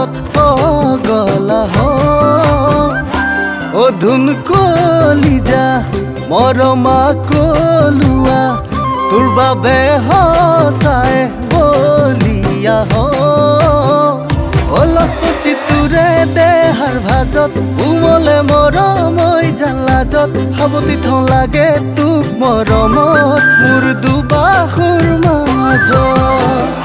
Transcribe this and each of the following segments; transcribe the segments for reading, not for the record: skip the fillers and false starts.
মাজত পগলা অধুন কলিজা মৰমা কলুৱা তোৰ বাবে সঁচাই বলিয়া অলচপচি তোৰে দেহাৰ ভাজত উমলে মৰমৈ জালাজত সাৱতি থওঁ লাগে তোক মৰমত মোৰ দুবাহুৰ মাজত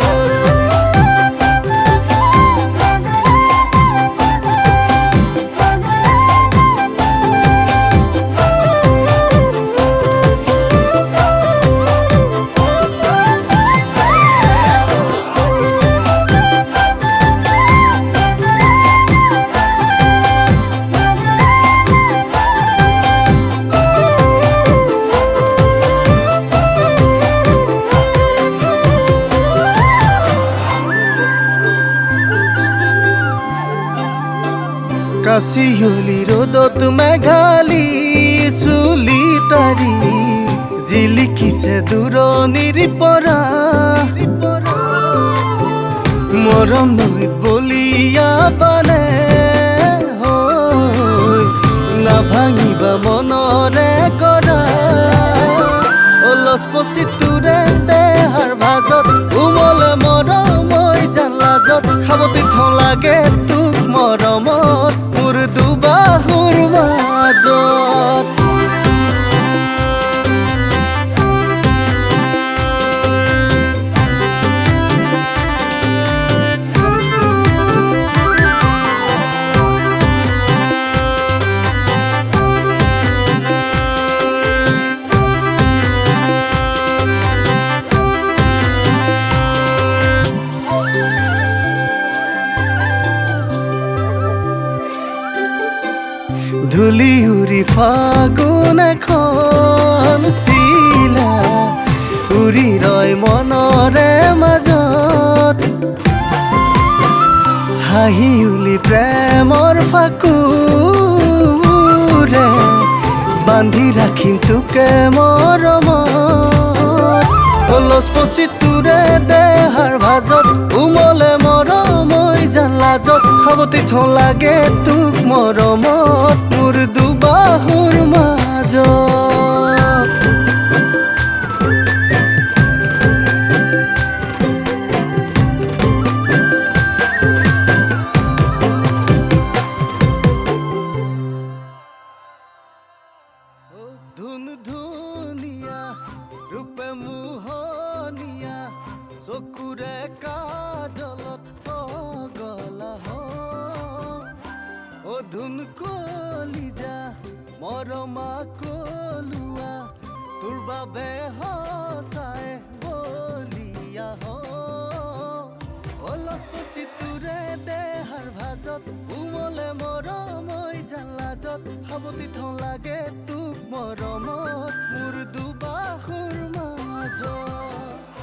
কাশিয়লি ৰ'দত মেঘালী চুলি তাৰি জিলিকিছে দূৰণিৰ পৰা মৰম নৈত বলিয়া বানে নাভাঙিবা মনৰে কৰা অলচপচি তোৰে দেহাৰ ভাজত উমলে মৰমৈ জালাজত সাৱতি থওঁ লাগে তোক মৰমত মোৰ দুবাহুৰ মাজত ধূলি উৰি ফাগুন এখন চিলা উৰি ৰয় মনৰে মাজত হাঁহি উলি প্ৰেমৰ ফাকুৰে বান্ধি ৰাখিম তোকে মৰমত অলচপচি তোৰে দেহাৰ ভাজত উমলে মৰমৈ জালাজত সাৱতি থওঁ লাগে তোক মৰমত মোৰ দুবাহুৰ মাজত ধুন ধুনীয়া ৰূপে মোহনীয়া চকুৰে কাজলত পগলা অধুন কলিজা মৰমা কলুৱা তোৰ বাবে সঁচাই বলিয়া অলচপচি তোৰে দেহাৰ ভাজত উমলে মৰমৈ জালাজত সাৱতি থওঁ লাগে তোক মৰমত মোৰ দুবাহুৰ মাজত